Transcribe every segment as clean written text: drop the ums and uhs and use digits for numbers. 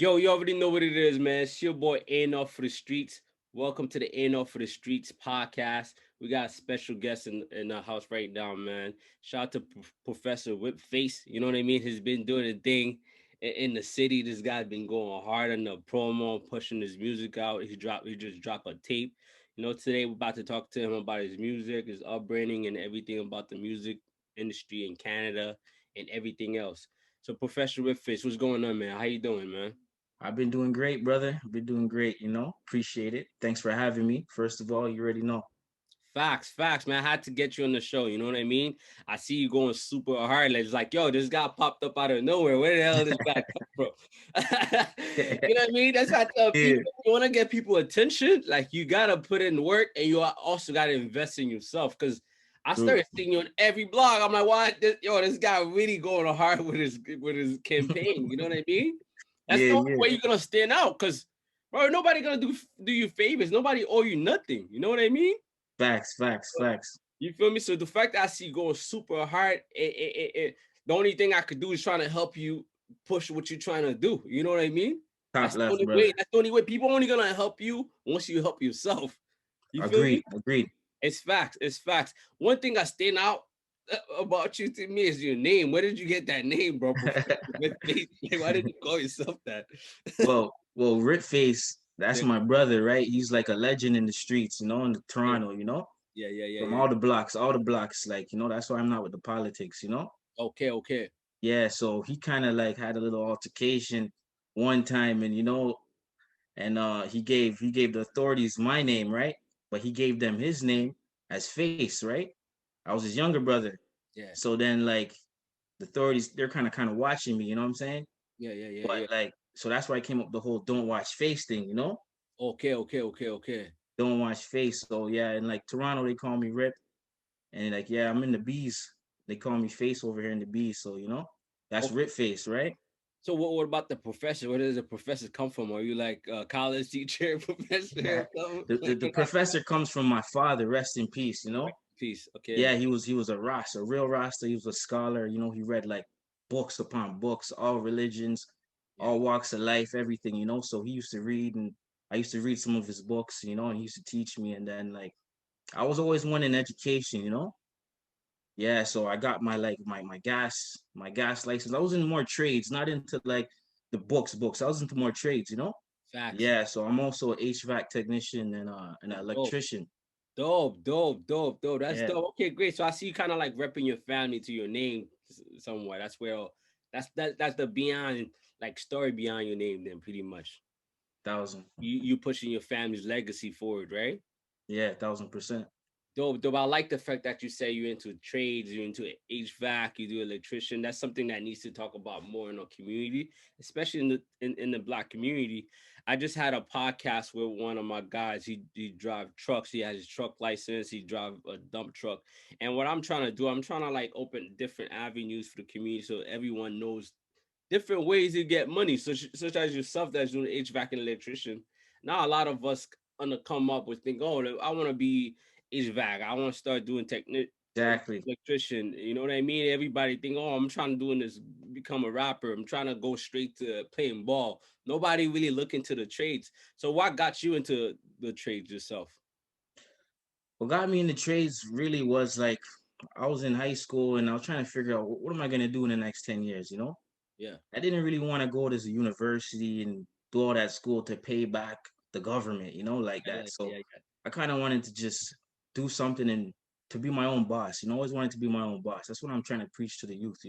Yo, you already know what it is, man. It's your boy Enough for the Streets. Welcome to the Enough for the Streets podcast. We got a special guest in the house right now, man. Shout out to Professor Ripface. You know what I mean? He's been doing a thing in the city. This guy's been going hard on the promo, pushing his music out. He just dropped a tape. You know, today we're about to talk to him about his music, his upbringing, and everything about the music industry in Canada and everything else. So, Professor Ripface, what's going on, man? How you doing, man? I've been doing great, brother. I've been doing great. Appreciate it. Thanks for having me. First of all, you already know. Facts, man. I had to get you on the show. You know what I mean? I see you going super hard. Like, it's like, yo, this guy popped up out of nowhere. Where the hell did this guy come from? You know what I mean? That's how I tell Yeah, people. You want to get people attention, like you gotta put in work, and you also gotta invest in yourself. Because I true. started seeing you on every blog. I'm like, why? This guy really going hard with his campaign. You know what I mean? That's Yeah, the only yeah. way you're gonna stand out. Because bro, nobody gonna do you favors. Nobody owe you nothing. You know what I mean? Facts, facts, facts. You feel me? So the fact that I see you going super hard, the only thing I could do is trying to help you push what you're trying to do. You know what I mean? Top That's the left, only way. brother. That's the only way. People only gonna help you once you help yourself. You feel me? Agreed, agreed. It's facts. It's facts. One thing that stand out about you to me is your name. Where did you get that name, bro? Like, why did you call yourself that? well, Rip Face, that's Yeah, my brother, right? He's like a legend in the streets, in the yeah, Toronto. From yeah. all the blocks, that's why I'm not with the politics. Okay, okay. Yeah, so he kind of like had a little altercation one time, and he gave the authorities my name, right? But he gave them his name as Face, right? I was his younger brother. Yeah, So then like the authorities, they're kind of watching me, you know what I'm saying? yeah. But like so that's why I came up with the whole don't watch face thing. Okay. Don't watch face. So yeah, and like Toronto they call me Rip. And like yeah, I'm in the bees. They call me face over here in the bees. So that's Okay. Rip Face, right? So what about the professor? Where does the professor come from? Are you like a college teacher, professor, or something? the, Like the what that professor comes from my father, rest in peace. piece? Okay. Yeah, he was a Rasta, a real Rasta. He was a scholar. He read like books upon books, all religions, Yeah. all walks of life, everything. So he used to read, and I used to read some of his books, and he used to teach me. And then like I was always one in education. Yeah, so I got my like my gas license. I was in more trades, not into like the books. I was into more trades. Facts. Yeah, so I'm also an HVAC technician and an Dope. electrician. Dope. That's Yeah. dope. Okay, great. So I see you kind of like repping your family to your name somewhere. That's where that's the beyond like story beyond your name. Then pretty much 1,000. you pushing your family's legacy forward, right? Yeah, 1,000%. Dope. I like the fact that you say you're into trades, you're into HVAC, you do electrician. That's something that needs to talk about more in our community, especially in the black community. I just had a podcast with one of my guys. He drive trucks. He has his truck license. He drive a dump truck. And what I'm trying to do, I'm trying to like open different avenues for the community so everyone knows different ways to get money, such as yourself that's doing HVAC and electrician. Now a lot of us gonna come up with think, oh, I want to be HVAC. I want to start doing Exactly. electrician. You know what I mean? Everybody think, oh, I'm trying to doing this, become a rapper. I'm trying to go straight to playing ball. Nobody really look into the trades. So what got you into the trades yourself? What got me in the trades really was like I was in high school and I was trying to figure out what am I gonna do in the next 10 years. Yeah, I didn't really want to go to the university and do all that school to pay back the government, like that. So yeah. I kind of wanted to just do something and to be my own boss. Always wanted to be my own boss. That's what I'm trying to preach to the youth.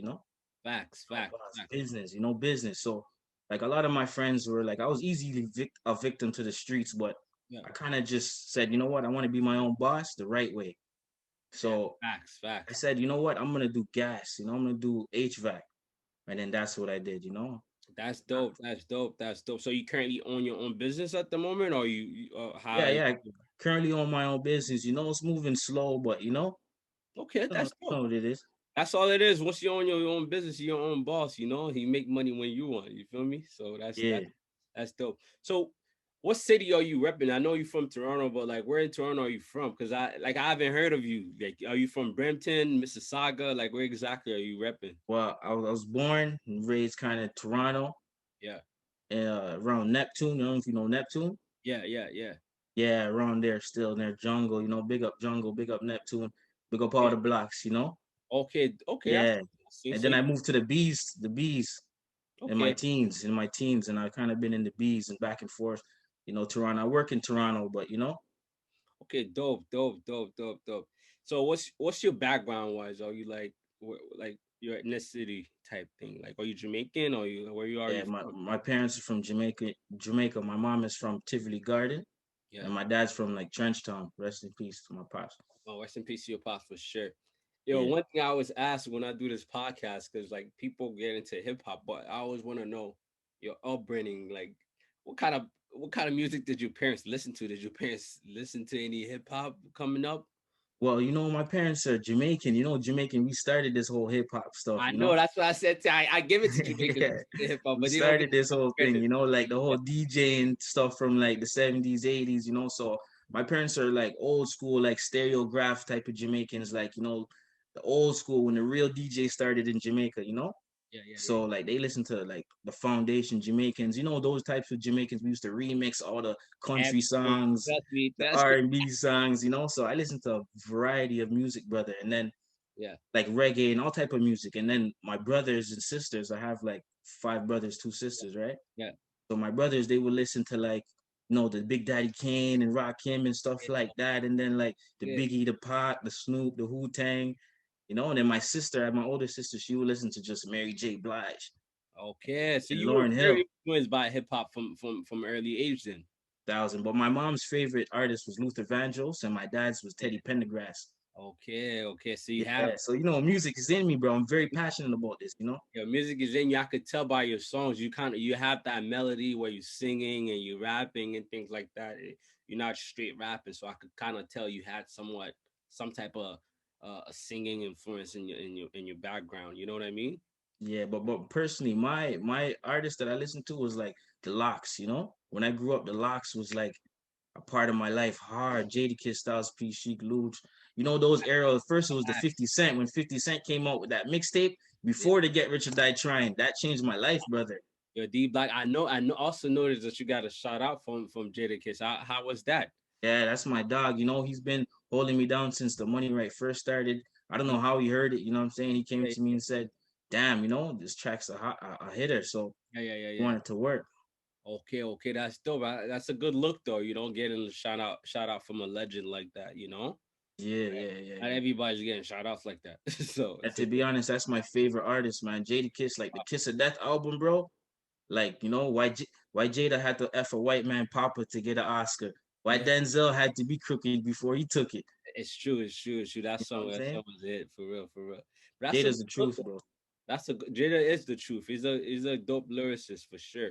Facts, My facts, boss, facts. business. So like a lot of my friends were like, I was easily a victim to the streets, but Yeah, I kind of just said, you know what, I want to be my own boss the right way. yeah. So I Facts. said, you know what, I'm gonna do gas. I'm gonna do HVAC, and then that's what I did. That's dope. That's dope. So you currently own your own business at the moment, or Yeah, how? yeah. Currently on my own business. It's moving slow, but Okay, you know, that's you dope. know what it is. That's all it is. Once you own your own business, you're your own boss. You know, you make money when you want. You feel me? So Yeah. that's dope. So, what city are you repping? I know you're from Toronto, but like, where in Toronto are you from? Because I haven't heard of you. Like, are you from Brampton, Mississauga? Like, where exactly are you repping? Well, I was born and raised kind of Toronto, Yeah, around Neptune. You know if you know Neptune. Yeah, yeah, yeah. Yeah, around there still near Jungle. Big up Jungle, big up Neptune, big up all Okay, the blocks. okay, okay. Yeah. I see. And So then you, I moved to the bees okay, in my teens, and I kind of been in the bees and back and forth. Toronto. I work in Toronto, but okay, dope, dope, dope, dope, dope. So what's your background wise? Are you like like your ethnicity type thing? Like, are you Jamaican or you where you are yeah, you my from? my parents are from Jamaica. Jamaica. My mom is from Tivoli Garden, Yeah. and my dad's from like Trenchtown. Rest in peace to my pops. Oh, rest in peace to your pop for sure. Yo, Yeah. one thing I always ask when I do this podcast, because like people get into hip hop, but I always want to know your upbringing. Like, what kind of music did your parents listen to? Did your parents listen to any hip hop coming up? Well, my parents are Jamaican. Jamaican. We started this whole hip hop stuff. I know that's what I said. I give it to Jamaicans Yeah, to hip hop, we but they don't get started this whole thing, credit. like the whole DJing stuff from like the 70s, 80s, So my parents are like old school, like stereograph type of Jamaicans, like, the old school when the real DJ started in Jamaica. Yeah, yeah, yeah. So like they listen to like the foundation Jamaicans, those types of Jamaicans we used to remix all the country Everything. songs, Trust me, the trust me. R&B songs. So I listen to a variety of music, brother. And then Yeah, like reggae and all type of music. And then my brothers and sisters, I have like five brothers, two yeah, sisters, right? yeah, So my brothers, they would listen to like, the Big Daddy Kane and Rakim and stuff yeah. like that. And then like the Yeah. Biggie, the Pac, the Snoop, the Wu Tang, And then my sister, my older sister, she would listen to just Mary J. Blige Okay, so and you were Lauren very Hill, influenced by hip hop from early age then. thousand. But my mom's favorite artist was Luther Vandross, and my dad's was Yeah. Teddy Pendergrass. Okay, okay. So you have Yeah, so music is in me, bro. I'm very passionate about this. your music is in you. I could tell by your songs. You have that melody where you're singing and you're rapping and things like that. You're not straight rapping, so I could kind of tell you had some type of a singing influence in your background. You know what I mean? Yeah, but personally, my artist that I listened to was like the Locks. When I grew up, the Locks was like a part of my life hard. Jadakiss, Styles P, Chic, Luge. Those era. First, it was the 50 Cent. When 50 Cent came out with that mixtape Yeah. before the Get Rich or Die Trying, that changed my life, brother. Your D Black. I know. Also noticed that you got a shout out from Jadakiss. How was that? Yeah, that's my dog. He's been holding me down since the Money Right first started. I don't know how he heard it. You know what I'm saying? He came Yeah, to me and said, "Damn, this track's a hitter." So yeah, yeah, yeah, he yeah. wanted to work. Okay, okay, that's dope. That's a good look though. You don't get a shout out from a legend like that. You know, Yeah, yeah, yeah, not yeah. everybody's getting shout outs like that. So And to be honest, that's my favorite artist, man. Jadakiss, like the Kiss of Death album, bro. Like, why Jada had to F a white man Papa to get an Oscar. Why yeah, Denzel had to be crooked before he took it. it's true, it's true, it's true. You know what I'm That saying? song was it for real, for real. But that's a Jada's good the look. truth, bro. That's a Jada is the truth. He's a dope lyricist for sure.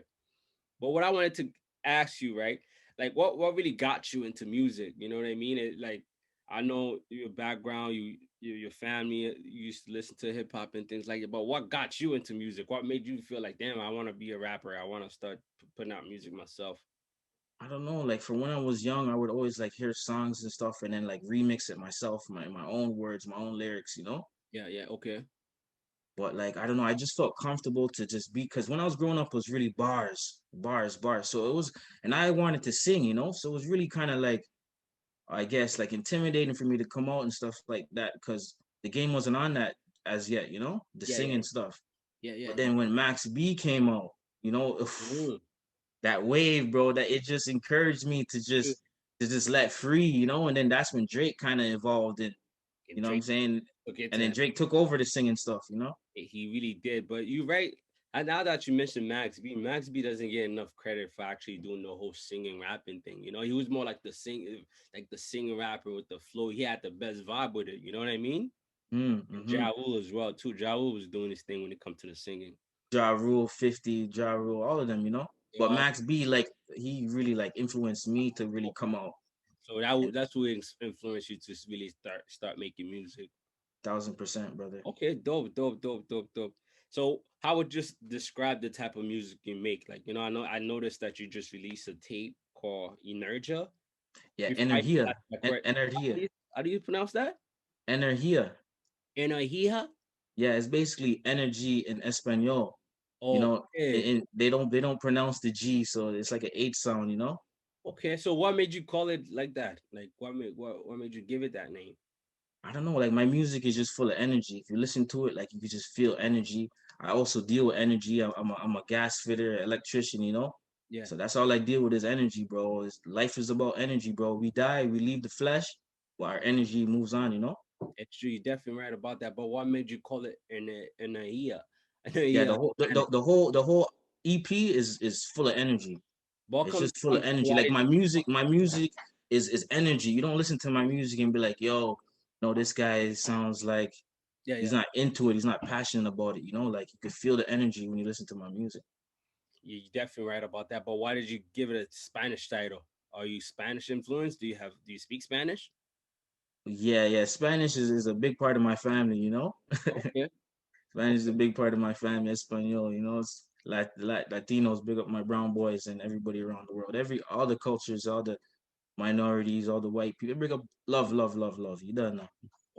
But what I wanted to ask you, right? Like, what really got you into music? You know what I mean? Like, I know your background, your family, you used to listen to hip hop and things like that. But what got you into music? What made you feel like, damn, I want to be a rapper. I want to start putting out music myself. I don't know. Like for when I was young, I would always like hear songs and stuff and then like remix it myself, my own words, my own lyrics. Yeah, yeah, okay, But like I don't know, I just felt comfortable to just be because when I was growing up, it was really bars, bars, bars. So it was, and I wanted to sing. So it was really kind of like I guess like intimidating for me to come out and stuff like that because the game wasn't on that as yet, the yeah, yeah, singing stuff. yeah, yeah. But then when Max B came out, Mm. that wave, bro, that it just encouraged me to just let free, and then that's when Drake kind of evolved and And you know what I'm Drake saying? took it And to then that. Drake took over the singing stuff. He really did. But you're right. And now that you mentioned Max B doesn't get enough credit for actually doing the whole singing rapping thing. You know, he was more like the singing rapper with the flow. He had the best vibe with it. You know what I mean? And Mm-hmm. Ja Rule as well too. Ja Rule was doing his thing when it comes to the singing. Ja Rule, 50, Ja Rule, all of them. They But all Max B, like, he really like influenced me to really come out. so And that's what influenced you to really start making music. 1000%, brother. Okay, dope, dope, dope, dope, dope. So, how would you describe the type of music you make? Like, I noticed that you just released a tape called Energia. Yeah, Before I Energia. got that correct, Energia. how do you pronounce that? Energia. Energia. Yeah, it's basically energy in Espanol. You know, Okay. and they don't pronounce the G, so it's like an H sound. You know. Okay. So what made you call it like that? Like what made you give it that name? I don't know, like my music is just full of energy. If you listen to it, like you can just feel energy. I also deal with energy. I'm a gas fitter, electrician, you know. Yeah. So that's all I deal with is energy, bro. Life is about energy, bro. We die, we leave the flesh, but our energy moves on, you know. It's true. You're definitely right about that. But what made you call it Energia? Yeah, Energia. the whole EP is full of energy. But It's just full of energy. why Like did my music is energy. You don't listen to my music and be like, yo, no, this guy sounds like yeah, he's yeah. not into it. He's not passionate about it. You know, like you could feel the energy when you listen to my music. You're definitely right about that. But why did you give it a Spanish title? Are you Spanish influenced? Do you speak Spanish? Yeah, yeah. Spanish is a big part of my family. You know, Okay. Spanish is a Okay. big part of my family. Espanol. You know, it's like Latinos, big up my brown boys and everybody around the world. All the cultures, all the minorities, all the white people. Big up love, love, love, love. You don't know.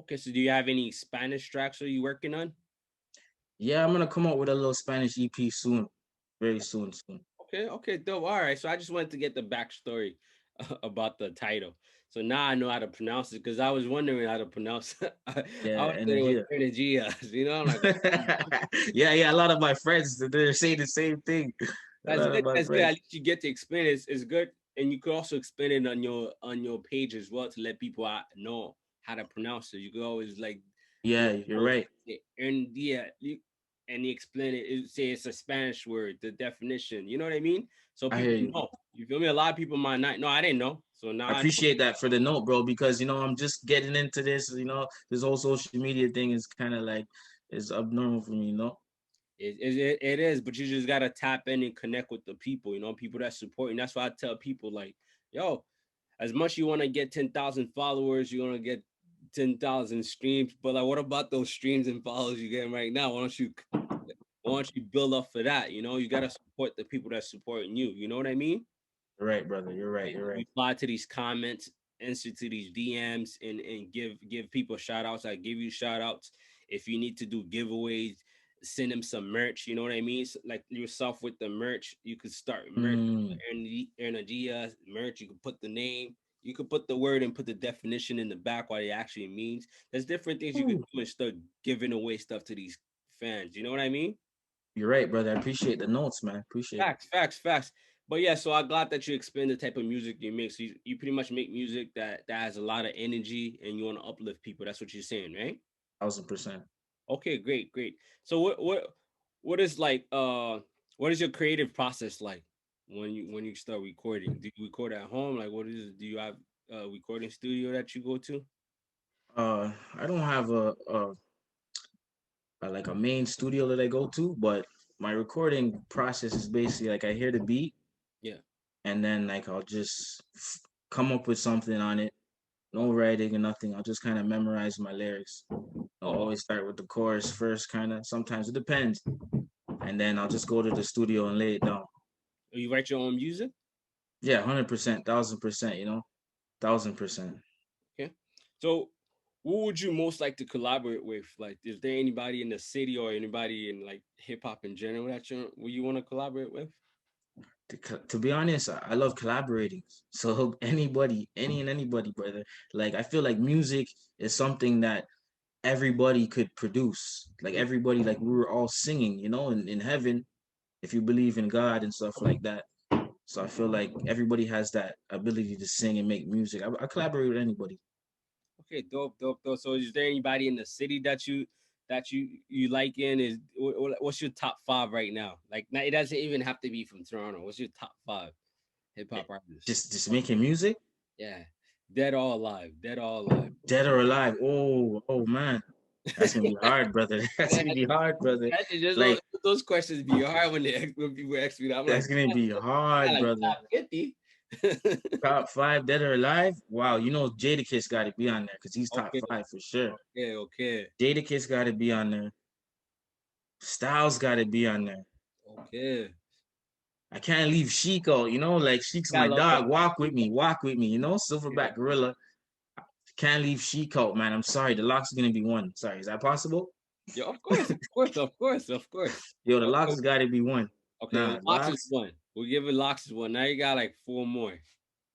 Okay. So do you have any Spanish tracks are you working on? Yeah, I'm gonna come out with a little Spanish EP soon, very soon, soon. Okay, okay, dope. All right. So I just wanted to get the backstory about the title. So now I know how to pronounce it because I was wondering how to pronounce it. I Yeah, was saying it was Energia. Energia. You know, I'm like, oh, Yeah, yeah. A lot of my friends they're saying the same thing. A that's lot of good. my That's good. At friends. least you get to explain it. It's good, and you could also explain it on your page as well to let people know how to pronounce it. You could always like do Yeah, it. you're Oh, right. and yeah, and he explain it. Say it's a Spanish word, the definition. You know what I mean? So I hear people you. know. You feel me? A lot of people might not. No, I didn't know. So now I I know. appreciate that for the note, bro, because I'm just getting into this. This whole social media thing is kind of like is abnormal for me. It is, but you just gotta tap in and connect with the people. You know, people that support. And that's why I tell people like, yo, as much you want to get 10,000 followers, you're gonna get 10,000 streams. But like, what about those streams and follows you're getting right now? Why don't you build up for that? You know, you gotta support the people that supporting you. You know what I mean? You're right, brother. You're right. You're right. Reply to these comments, answer to these DMs, and give people shout outs. I give you shout outs. If you need to do giveaways, send them some merch. You know what I mean? So, like yourself with the merch, you could start merch, Mm, Energia merch. You could put the name. You could put the word and put the definition in the back what it actually means. There's different things you could ooh. do and start giving away stuff to these fans. You know what I mean? You're right, brother. I appreciate the notes, man. Appreciate it. Facts, facts, facts. But yeah, so I'm glad that you explained the type of music you make. So you pretty much make music that has a lot of energy and you want to uplift people. That's what you're saying, right? 1000%. Okay, great, great. So what is like what is your creative process like when you start recording? Do you record at home? Like do you have a recording studio that you go to? I don't have like a main studio that I go to, but my recording process is basically like I hear the beat Yeah. and then like I'll just come up with something on it. No writing or nothing. I'll just kind of memorize my lyrics. I'll Oh, always start with the chorus first, kind of. Sometimes it depends, and then I'll just go to the studio and lay it down. you write your own music? Yeah, 100%, 1000%. 1000%. Okay. So, who would you most like to collaborate with? Like, is there anybody in the city or anybody in like hip hop in general that you want to collaborate with? To be honest, I love collaborating. So anybody, anybody, brother. Like I feel like music is something that everybody could produce. Like Yeah. everybody, like we were all singing, in heaven, if you believe in God and stuff like that. So I feel like everybody has that ability to sing and make music. I collaborate with anybody. Okay, dope, dope, dope. So, is there anybody in the city that you like in? What's your top five right now? Like, it doesn't even have to be from Toronto. What's your top five hip Eh, hop artists? just making music, Yeah, dead or alive, dead or alive. dead or alive. Oh man, that's gonna be hard, brother. That's gonna be hard, brother. Actually, just Like those questions be hard when people ask me that. I'm that's like, gonna be I hard, like brother. top 50. Top five, dead or alive. Wow, Jadakiss got to be on there because he's top Okay, five for sure. okay, okay, Jadakiss got to be on there. Styles got to be on there. okay. I can't leave Sheik out, like Sheik's I my love that. dog. Walk with me, Silverback Gorilla. Can't leave Sheik out, man. I'm sorry. The lock's gonna be one. Sorry, is that possible? Yeah, of course, of course, of course, of course. Yo, the Of locks course. has got to be one. Okay, Nah, Locks is locks. one. We'll give it Locks is one. Now you got like four more.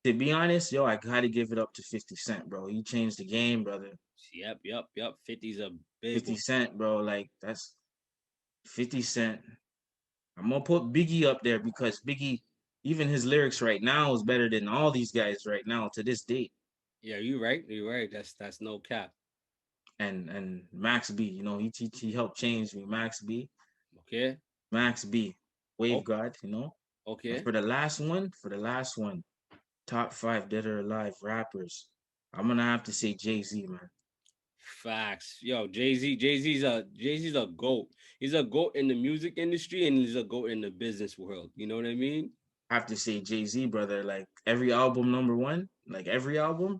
To be honest, yo, I gotta give it up to 50 Cent, bro. He changed the game, brother. Yep, yep, yep. 50's a big 50 one. Cent, bro. Like that's 50 Cent. I'm gonna put Biggie up there because Biggie, even his lyrics right now is better than all these guys right now to this date. Yeah, you're right. You're right. That's no cap. And Max B, he helped change me. Okay. Max B, Wave Oh, God, And okay. for the last one, top five dead or alive rappers. I'm gonna have to say Jay-Z, man. Facts. Yo, Jay Z's a goat. He's a goat in the music industry and he's a goat in the business world. You know what I mean? I have to say Jay-Z, brother. Like every album, number one. Like every album,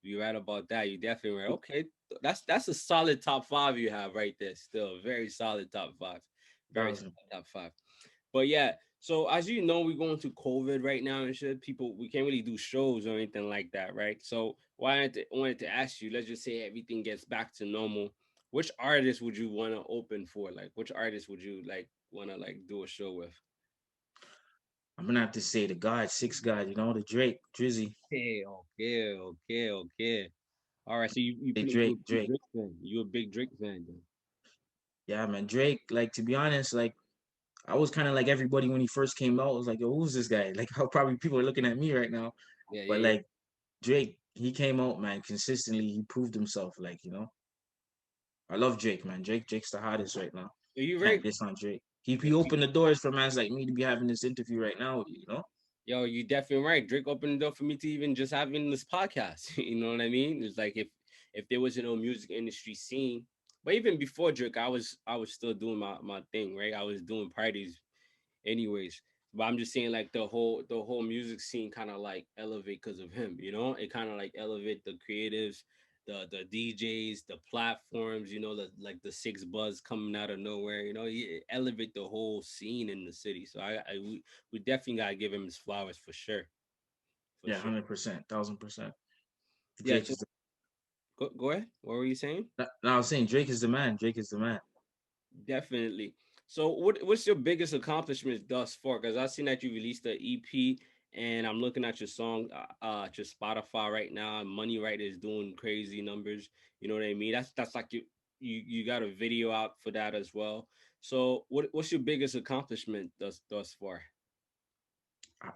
You're right about that. You definitely right. Okay. That's a solid top five you have right there. Still, very solid top five. Very thousand. solid top five. But yeah, so as you know, we're going through COVID right now and shit. People, we can't really do shows or anything like that, right? So wanted to ask you, let's just say everything gets back to normal. Which artist would you want to open for? Like, which artist would you like want to like do a show with? I'm gonna have to say the God, six God. The Drake, Drizzy, Okay, okay, okay, okay. All right, so hey you a Drake, big Drake. Drake fan. You a big Drake fan then? Yeah, man, Drake. Like to be honest, like I was kind of like everybody when he first came out. I was like, yo, who's this guy? Like how probably people are looking at me right now, Yeah, but yeah, yeah. like Drake, he came out, man, consistently. He proved himself. Like I love Drake, man. Drake's the hottest right now. Are you Can't right? diss on Drake. He opened the doors for mans like me to be having this interview right now with you. Yo, you definitely right. Drake opened the door for me to even just having this podcast. You know what I mean? It's like if there wasn't no music industry scene, but even before Drake, I was still doing my thing, right? I was doing parties anyways. But I'm just saying like the whole music scene kind of like elevate because of him, you know? It kind of like elevate the creatives, the DJs, the platforms, like the six buzz coming out of nowhere, it elevate the whole scene in the city. So we definitely gotta give him his flowers for sure. For Yeah, sure. 100%, 1000%. Yeah, Drake so is the. go ahead. What were you saying? No, I was saying Drake is the man. Drake is the man. Definitely. So what's your biggest accomplishments thus far? Because I've seen that you released the EP and I'm looking at your song your Spotify right now. Money Right is doing crazy numbers. You know what I mean? That's like you got a video out for that as well. So what's your biggest accomplishment thus far?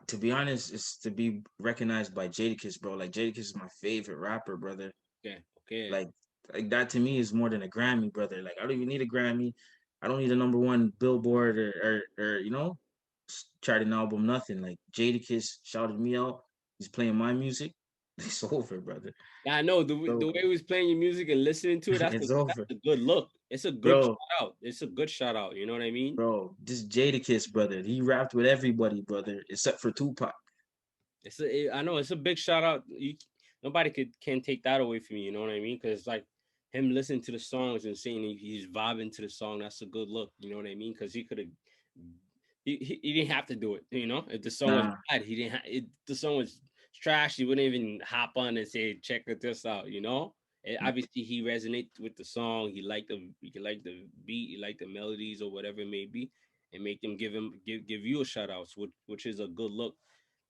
To be honest, it's to be recognized by Jadakiss, bro. Like Jadakiss is my favorite rapper, brother. Okay, okay. Like, like that to me is more than a Grammy, brother. Like I don't even need a Grammy. I don't need a number one billboard or charting album, nothing. Like Jadakiss shouted me out. He's playing my music. It's over, brother. Yeah, I know It's the way over. he was playing your music and listening to it. That's It's that's over, a good look. It's a good bro. shout out. It's a good shout out. You know what I mean? Bro, this Jadakiss, brother. He rapped with everybody, brother, except for Tupac. I know it's a big shout out. Nobody can take that away from you. You know what I mean? Because like him listening to the songs and saying he's vibing to the song. That's a good look. You know what I mean? Because he could have. He didn't have to do it. If the song was Nah, bad, he didn't. The song was trash. He wouldn't even hop on and say, "Check this out." Obviously he resonated with the song. He liked the beat. He liked the melodies or whatever it may be, and make them give you a shout out, which is a good look.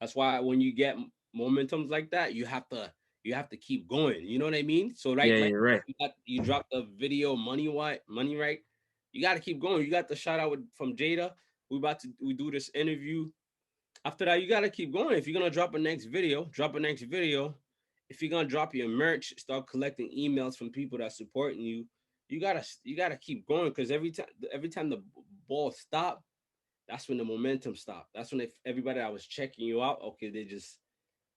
That's why when you get momentums like that, you have to keep going. You know what I mean? So yeah, like you're right. you dropped the video money right. You got to keep going. You got the shout out from Jada. We do this interview. After that, you got to keep going. If you're gonna drop a next video, drop a next video. If you're gonna drop your merch, start collecting emails from people that supporting you. You gotta keep going because every time the ball stop, that's when the momentum stopped. That's when everybody that was checking you out, okay, they just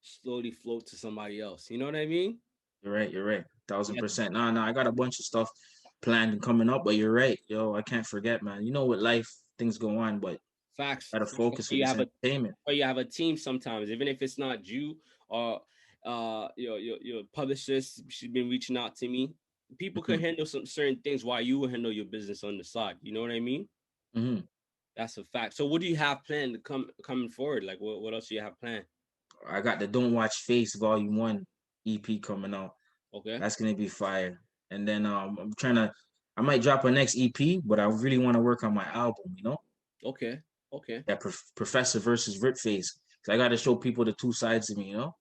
slowly float to somebody else. You know what I mean? You're right. You're right. Thousand Yeah, percent. Nah. I got a bunch of stuff planned and coming up, but you're right, yo. I can't forget, man. With life, things go on, but facts. gotta Facts. focus with this entertainment. You have a team sometimes, even if it's not you or your publicist. She's been reaching out to me. People could Hmm. handle some certain things while you will handle your business on the side. You know what I mean? Hmm. That's a fact. So what do you have planned to coming forward? Like what else do you have planned? I got the Don't Watch Face Volume 1 EP coming out. Okay. That's gonna be fire. And then I'm trying to. I might drop a next EP, but I really want to work on my album, you know? Okay. Okay. That Professor versus Ripface. I got to show people the two sides of me, you know?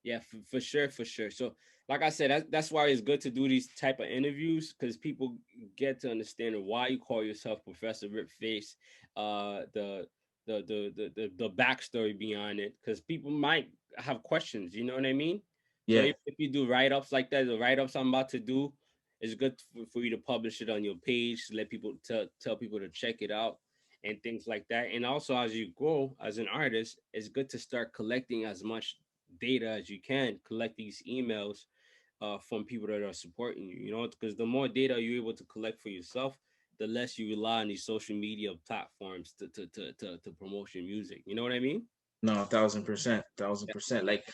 Yeah, for sure, for sure. So, like I said, that's why it's good to do these type of interviews because people get to understand why you call yourself Professor Ripface, the backstory behind it, because people might have questions. You know what I mean? So Yeah. if you do write ups like that, the write ups I'm about to do, it's good for you to publish it on your page, to let people tell people to check it out and things like that. And also, as you grow as an artist, it's good to start collecting as much data as you can, collect these emails from people that are supporting you, you know, because the more data you're able to collect for yourself, the less you rely on these social media platforms to promote your music. You know what I mean? No, 1,000%, 1,000%. Like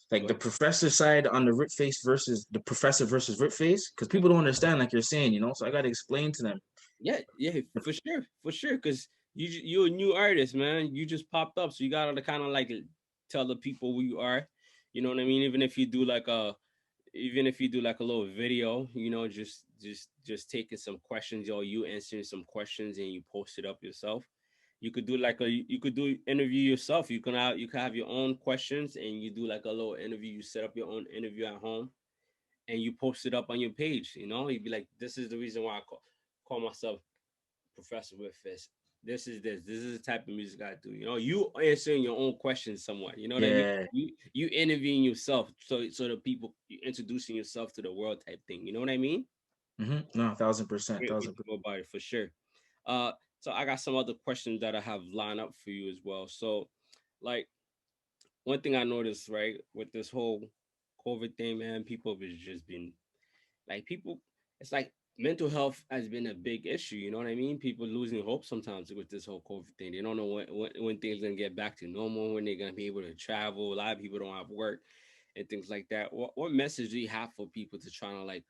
Go the ahead. professor side on the Ripface versus the professor versus Ripface, because people don't understand, like you're saying, you know. So I got to explain to them. Yeah, yeah, for sure. Because you're a new artist, man. You just popped up, so you gotta kind of like tell the people who you are. You know what I mean? Even if you do like a little video, you know, just taking some questions or you answering some questions and you post it up yourself. You could do interview yourself. You can have your own questions and you do like a little interview. You set up your own interview at home and you post it up on your page. You know, you'd be like, this is the reason why I call myself Professor Ripface. This is the type of music I do. You know, you answering your own questions somewhat. You know what I mean? Yeah. You interviewing yourself, so the people you introducing yourself to the world type thing. You know what I mean? No, 1,000%, Great way to 1,000%. go about it for sure. So I got some other questions that I have lined up for you as well. So, like one thing I noticed, right, with this whole COVID thing, man, people have just been like people, it's like mental health has been a big issue. You know what I mean? People losing hope sometimes with this whole COVID thing. They don't know when things gonna get back to normal, when they're gonna be able to travel. A lot of people don't have work and things like that. What message do you have for people to try to like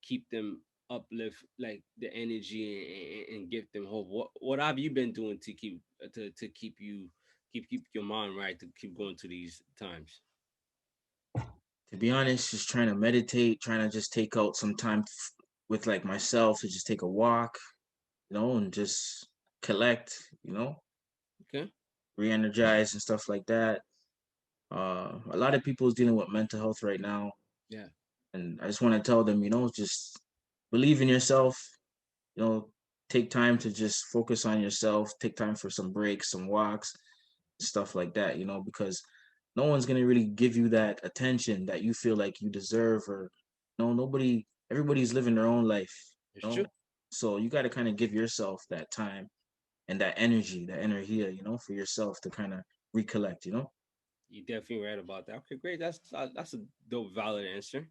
keep them uplift like the energy and give them hope? What have you been doing to keep you keep your mind right to keep going to these times? To be honest, just trying to meditate, trying to just take out some time with like myself to just take a walk, you know, and just collect, you know, Okay. re-energize and stuff like that. A lot of people is dealing with mental health right now, Yeah. and I just want to tell them, you know, just believe in yourself. You know, take time to just focus on yourself. Take time for some breaks, some walks, stuff like that. You know, because no one's gonna really give you that attention that you feel like you deserve, or no, nobody. Everybody's living their own life. It's You true. know, so you got to kind of give yourself that time and that energy, that energia, you know, for yourself to kind of recollect. You know. You definitely right about that. Okay, great. That's a dope, valid answer.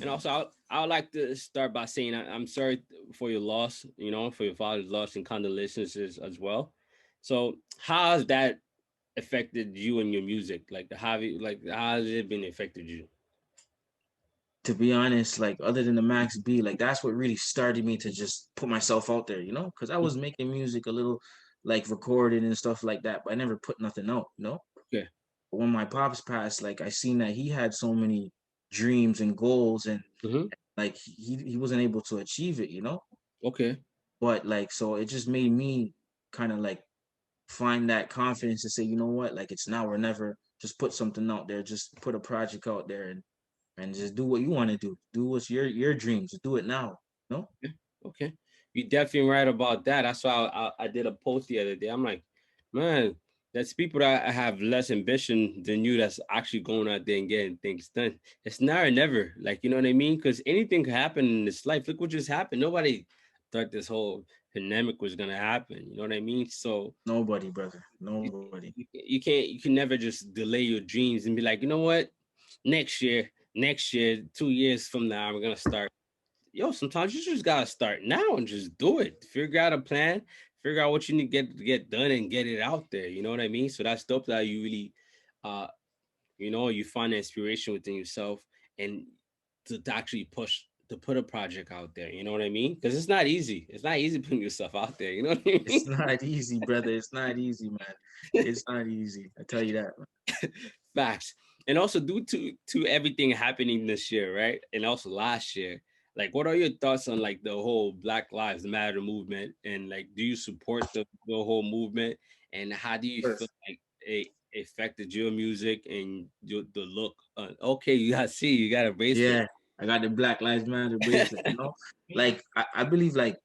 And also, I would like to start by saying I'm sorry for your loss. You know, for your father's loss and condolences as well. So, how has that affected you and your music? Like, how has it been affected you? To be honest, like other than the Max B, like that's what really started me to just put myself out there, you know, because I was making music a little like recorded and stuff like that, but I never put nothing out, you know. Okay. But when my pops passed, like I seen that he had so many dreams and goals, and Mm-hmm. like he wasn't able to achieve it, you know. Okay. But like so, it just made me kind of like find that confidence to say, you know what, like it's now or never. Just put something out there, just put a project out there, and just do what you want to do. Do what's your dreams. Do it now. No, Yeah. Okay. You definitely right about that. That's why I did a post the other day. I'm like, man, there's people that have less ambition than you that's actually going out there and getting things done. It's now or never. Like, you know what I mean? Because anything could happen in this life. Look what just happened. Nobody thought this whole pandemic was gonna happen. You know what I mean? So nobody, brother. you, Nobody. you can never just delay your dreams and be like, you know what? Next year, 2 years from now, we're gonna start. Yo, sometimes you just gotta start now and just do it. Figure out a plan, figure out what you need to get done and get it out there. You know what I mean? So that's dope that you really uh you find inspiration within yourself and to actually push to put a project out there. You know what I mean? Because it's not easy. It's not easy putting yourself out there. You know what I It's mean? not easy, brother. It's not easy, man. It's not easy. I tell you that. Man. Facts. And also due to everything happening this year, right? And also last year, Like, what are your thoughts on like the whole Black Lives Matter movement, and like, do you support the whole movement, and how do you feel First, like it affected your music and the look? Okay, you got see, you got a bracelet. yeah, I got the Black Lives Matter bracelet. Like I believe like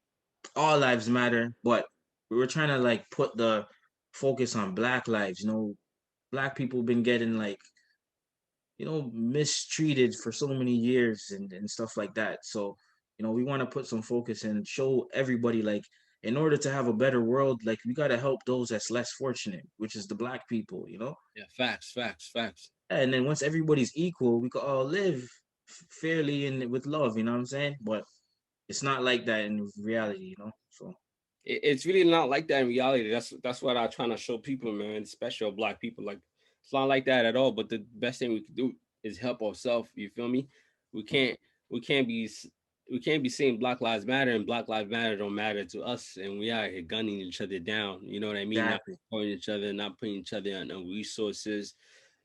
all lives matter, but we were trying to like put the focus on Black lives. Black people been getting like mistreated for so many years and stuff like that. So, we want to put some focus and show everybody like in order to have a better world, like we got to help those that's less fortunate, which is the Black people. Yeah, facts, facts, facts. And then once everybody's equal, we can all live fairly and with love, you know what I'm saying? But it's not like that in reality. So It's really not like that in reality. That's what I'm trying to show people, man, especially Black people. Like, it's not like that at all. But the best thing we can do is help ourselves. You feel me? We can't we can't be we can't be saying Black Lives Matter and Black Lives Matter don't matter to us, and we are here gunning each other down. You know what I mean? Not exactly. supporting each other, not putting each other on resources.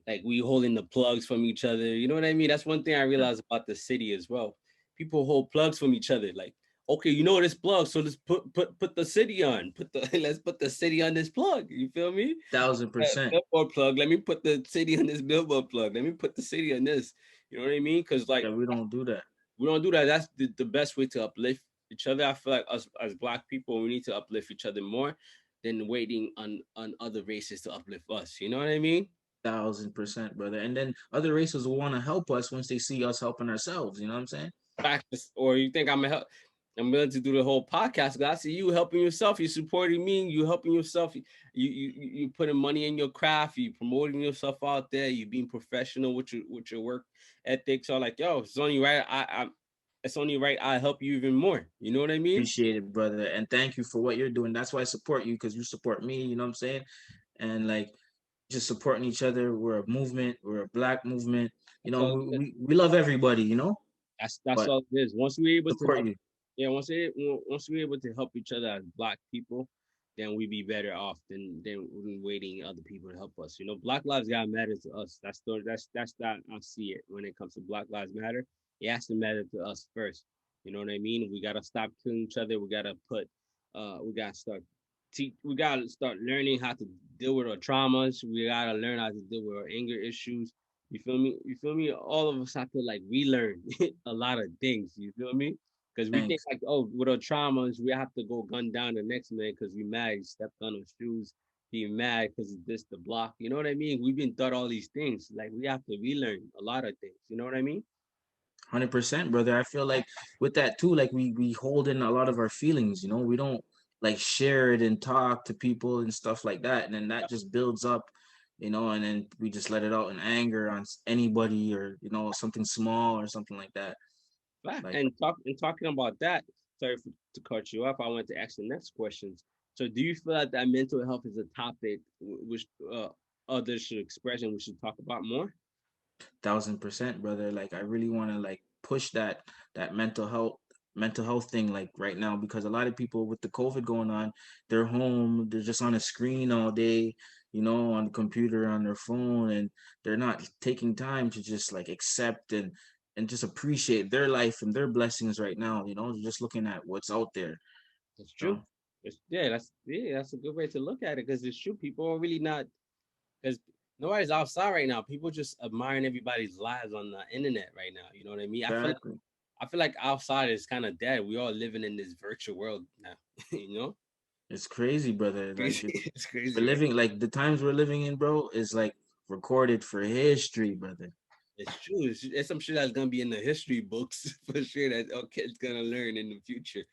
Like, we holding the plugs from each other. You know what I mean? That's one thing I Yeah, realized about the city as well. People hold plugs from each other. Like, okay, you know this plug, so let's put the city on. Put the let's put the city on this plug. You feel me? 1000%. Billboard plug. Let me put the city on this billboard plug. Let me put the city on this. You know what I mean? Because like, Yeah, we don't do that. we don't do that. That's the best way to uplift each other. I feel like us as Black people, we need to uplift each other more than waiting on other races to uplift us. You know what I mean? 1000%, brother. And then other races will want to help us once they see us helping ourselves. You know what I'm saying? Practice, or you think I'm willing to do the whole podcast? 'Cause I see you helping yourself, you supporting me, you helping yourself, you putting money in your craft, you promoting yourself out there, you being professional with your work ethics. So like, yo, it's only right. It's only right I help you even more. You know what I mean? Appreciate it, brother. And thank you for what you're doing. That's why I support you because you support me. You know what I'm saying? And like just supporting each other. We're a movement. We're a Black movement. That's all. We love everybody. That's But all it is. Once we're able to support help, you. yeah, once we're able to help each other as Black people, then we be better off than waiting other people to help us. You know, Black lives gotta matter to us. That's that I see it when it comes to Black Lives Matter. It has to matter to us first. You know what I mean? We gotta stop killing each other. We gotta we gotta start learning how to deal with our traumas. We gotta learn how to deal with our anger issues. You feel me? You feel me? All of us have to like relearn a lot of things. You feel me? Because we think Thanks. like, oh, with our traumas, we have to go gun down the next man because we mad, he stepped on our shoes, he mad because he dissed the block. You know what I mean? We've been taught all these things. Like, we have to relearn a lot of things. You know what I mean? 100%, brother. I feel like with that too, like we hold in a lot of our feelings. We don't like share it and talk to people and stuff like that, and then that just builds up. And then we just let it out in anger on anybody or something small or something like that. Fact. Like And talking about that, sorry to cut you off. I want to ask the next questions. So, do you feel that mental health is a topic which others should express and we should talk about more? 1000%, brother. Like I really want to like push that mental health thing like right now because a lot of people with the COVID going on, they're home, they're just on a screen all day, on the computer, on their phone, and they're not taking time to just like accept and just appreciate their life and their blessings right now. They're just looking at what's out there. That's You true. know, That's a good way to look at it because it's true. People are really not, because nobody's outside right now. People just admiring everybody's lives on the internet right now. You know what I mean? exactly. I feel like outside is kind of dead. We all living in this virtual world now. You know, It's crazy, brother. Like crazy. It's we're crazy, right? living like the times we're living in, bro, is like recorded for history, brother. It's true. It's some shit that's gonna be in the history books for sure that our kids gonna learn in the future.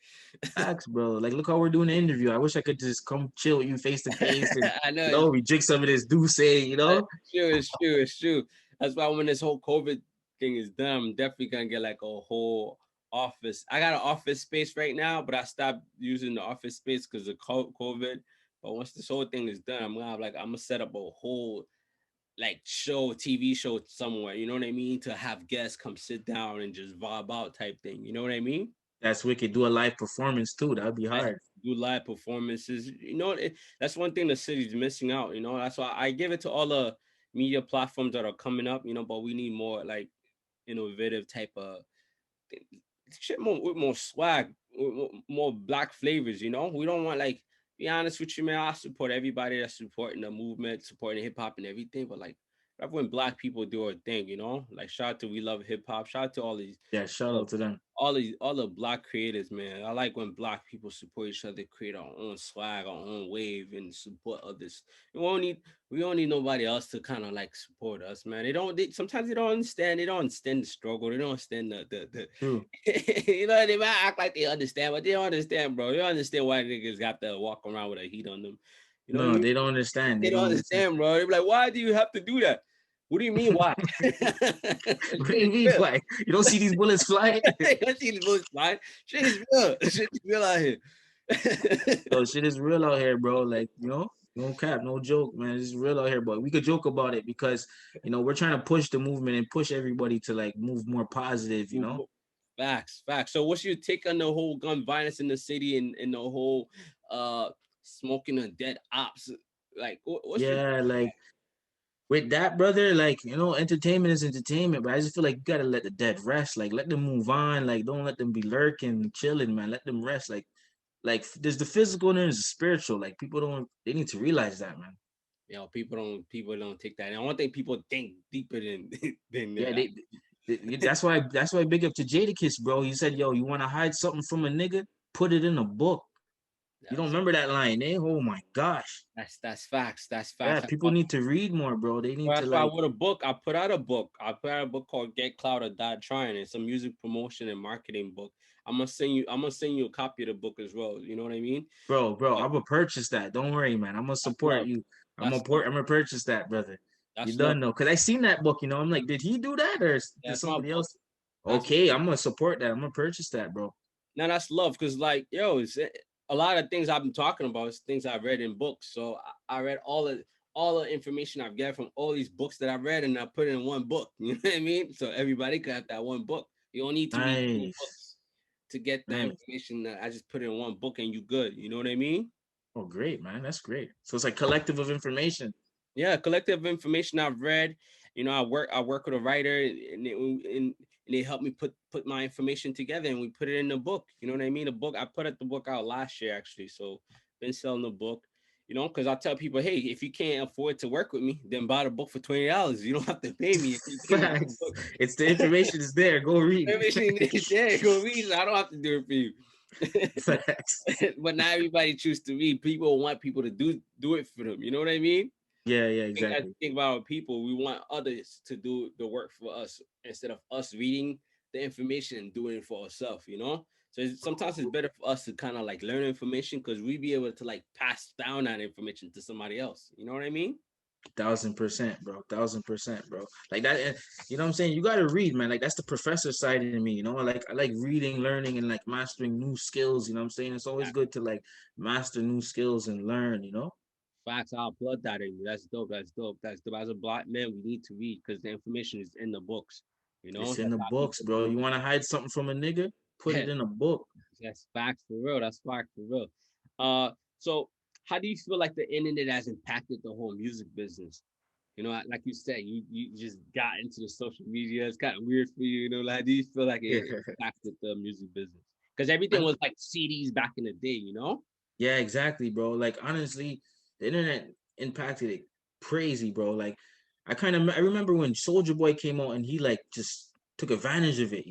Facts, bro. Like, look how we're doing the interview. I wish I could just come chill with you face to face and, I know it's we drink some of this Douce, you know? true. It's true. It's true. That's why when this whole COVID thing is done, I'm definitely gonna get like a whole office. I got an office space right now, but I stopped using the office space because of COVID. But once this whole thing is done, I'm gonna set up a whole like TV show somewhere. You know what I mean? To have guests come sit down and just vibe out type thing. You know what I mean? That's wicked. Do a live performance too. That'd be I hard. do live performances. That's one thing the city's missing out. That's why I give it to all the media platforms that are coming up. But we need more like innovative type of shit more with more swag, with more black flavors. You know, we don't want like. Be honest with you, man. I support everybody that's supporting the movement, supporting hip hop and everything. But like, love when black people do a thing. You know, like shout out to We Love Hip Hop. Shout out to Yeah, shout all out to them. all the black creators, man. I like when black people support each other, create our own swag, our own wave, and support others. We don't need nobody else to kind of like support us, man. Sometimes they don't understand. They don't understand the struggle. They don't understand True. you know, they might act like they understand, but they don't understand, bro. They don't understand why niggas got to walk around with a heat on them. You know what I No, mean? they don't understand. They They don't don't understand. understand, bro. They be like, why do you have to do that? What do you mean why? What do Shit you is mean? real. Like, you don't see these bullets flying? I see these bullets flying. Shit is real. Shit is real out here. Yo, shit is real out here, bro. Like, no cap, no joke, man. It's real out here, but we could joke about it because, we're trying to push the movement and push everybody to like move more positive, you know? Facts, facts. So what's your take on the whole gun violence in the city and the whole uh smoking a dead ops? Like what's your Yeah, like with that, brother, like, entertainment is entertainment, but I just feel like you gotta let the dead rest. Like, let them move on. Like, don't let them be lurking, chilling, man. Let them rest. Like there's the physical and there's the spiritual. Like, they need to realize that, man. people don't take that. And I don't think people think deeper than than Yeah, that. that's why big up to Jadakiss, bro. He said, "Yo, you want to hide something from a nigga? Put it in a book." You don't That's remember that line, eh? Oh my gosh. that's facts. That's Yeah, facts. people need to read more, bro. They need to That's why like, with a book, I put out a book. I put out a book called Get Cloud or Die Trying. It's a music promotion and marketing book. I'm gonna send you a copy of the book as well. You know what I mean? bro, Uh, I'm gonna purchase that. Don't worry, man. I'm gonna that's support love. you. That's love. I'm gonna purchase that, brother. You That's love. done know? Cause I seen that book. I'm like, did he do that or did That's my somebody book. else? That's Okay, I'm gonna support that. I'm gonna purchase that, bro. Now that's love, because like yo, a lot of things I've been talking about is things I've read in books. So I read all the information I've got from all these books that I read, and I put it in one book. You know what I mean? So everybody could have that one book. You don't need to read two Nice, books to get the nice. information that I just put in one book, and you good. You know what I mean? Oh, great, man. That's great. So it's like collective of information. Yeah, collective information I've read. You know, I work with a writer, and they help me put my information together, and we put it in the book. You know what I mean? The book I put the book out last year actually, so been selling the book. You know, because I tell people, hey, if you can't afford to work with me, then buy the book for $20. You don't have to pay me if you can't read the Facts. book. It's the information is there. Go read Everything is there. Go read it. I don't have to do it for you. it. Facts. But not everybody choose to read. People want people to do it for them. You know what I mean? Yeah, yeah, Thing I exactly. think about our people, we want others to do the work for us instead of us reading the information and doing it for ourselves, you know? So sometimes it's better for us to kind of like learn information because we be able to like pass down that information to somebody else. You know what I mean? 1000%, bro. 1000%, bro. Like that, you know what I'm saying? You gotta read, man. Like that's the professor side in me, you know. I like reading, learning, and like mastering new skills. You know what I'm saying? It's always good to like master new skills and learn. Facts, I'll plug that in you. That's dope. That's dope. That's dope. As a black man, we need to read because the information is in the books. You know, It's in that's the how books, people bro. do. You want to hide something from a nigga? Put it in a book. That's facts for real. That's facts for real. So how do you feel like the internet has impacted the whole music business? You know, like you said, you just got into the social media. It's kind of weird for you. You know, like, how do you feel like Yeah. it impacted the music business? Because everything was like CDs back in the day. You know? Yeah, exactly, bro. Like honestly, the internet impacted it crazy, bro. Like I remember when Soldier Boy came out and he like just took advantage of it.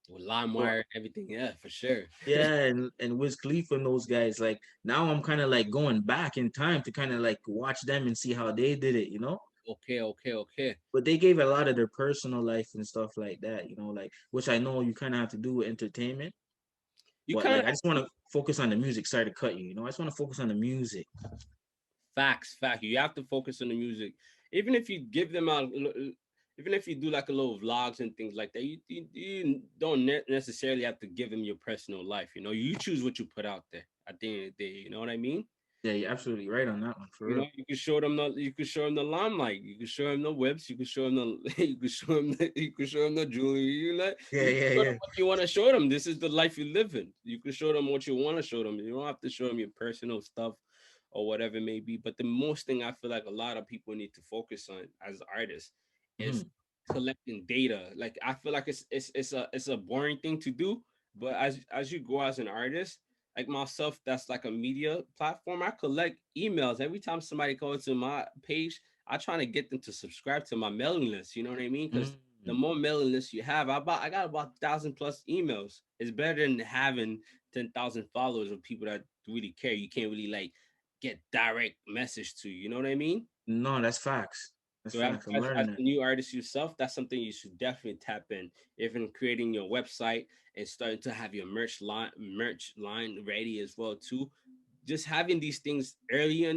With So LimeWire, everything. Yeah, for sure. yeah, and Wiz Khalifa and those guys, like now I'm kind of like going back in time to kind of like watch them and see how they did it. Okay, okay, okay. But they gave a lot of their personal life and stuff like that, like which I know you kind of have to do with entertainment. You But kind like of I just want to focus on the music. Sorry to cut you. I just want to focus on the music. facts. You have to focus on the music, even if you give them out. Even if you do like a little vlogs and things like that, you don't necessarily have to give them your personal life. You know, you choose what you put out there. At the end of the day, you know what I mean? Yeah, you're absolutely right on that one for You know, real. you can show them the limelight. You can show them the whips. You can show them the you can show them you can show them the jewelry. Yeah, You can yeah, show them yeah. what you want to show them. This is the life you live in. You can show them what you want to show them. You don't have to show them your personal stuff or whatever it may be. But the most thing I feel like a lot of people need to focus on as artists is Mhm. collecting data. Like I feel like it's a boring thing to do, but as you grow as an artist, like myself, that's like a media platform. I collect emails every time somebody goes to my page. I try to get them to subscribe to my mailing list. You know what I mean? Because the Mm. more mailing lists you have, I got about 1,000 plus emails. It's better than having 10,000 followers of people that really care. You can't really like get direct message to. You know what I mean? No, that's facts. That's So as, facts. I'm as, learning as it. a new artist yourself, that's something you should definitely tap in. Even creating your website and starting to have your merch line ready as well too. Just having these things early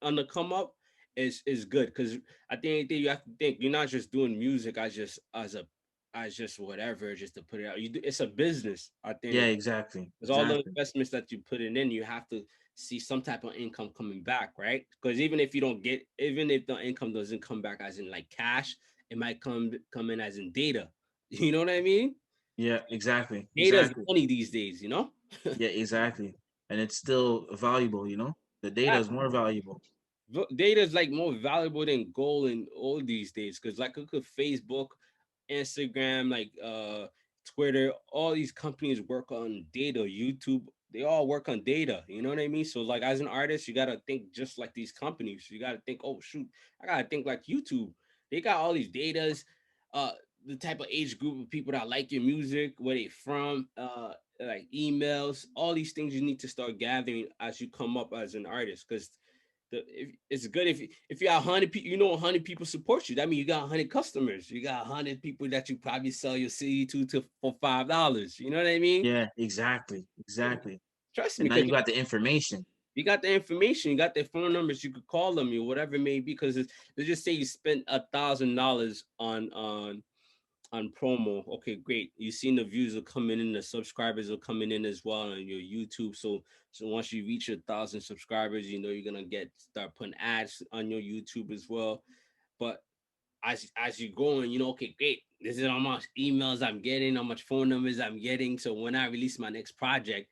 on the come up is good because at the end of the day you have to think you're not just doing music as just whatever just to put it out. It's a business at the end Yeah, of exactly. because all the Exactly. investments that you put in, you have to see some type of income coming back, right? Because even if the income doesn't come back as in like cash, it might come in as in data. You know what I mean? Yeah, exactly. Data is Exactly. money these days, you know? Yeah, exactly. And it's still valuable, you know? The data is more valuable. Data is like more valuable than gold in all these days because like look at Facebook, Instagram, like Twitter, all these companies work on data. YouTube, they all work on data. You know what I mean? So like as an artist, you gotta think just like these companies. You gotta think, oh shoot, I gotta think like YouTube. They got all these datas, uh, the type of age group of people that like your music, where they from, like emails, all these things you need to start gathering as you come up as an artist because it's good if you have 100 people, 100 people support you. That means you got 100 customers. You got 100 people that you probably sell your CD to for $5. You know what I mean? Yeah, exactly. Exactly. Trust And me, now because you got the information. you got the information, you got their phone numbers, you could call them, or whatever it may be. Because let's just say you spent $1,000 on promo. Okay, great. You seen the views are coming in, the subscribers are coming in as well on your YouTube. So once you reach 1,000 subscribers, you're gonna start putting ads on your YouTube as well. But as you going, okay, great. This is how much emails I'm getting, how much phone numbers I'm getting. So when I release my next project,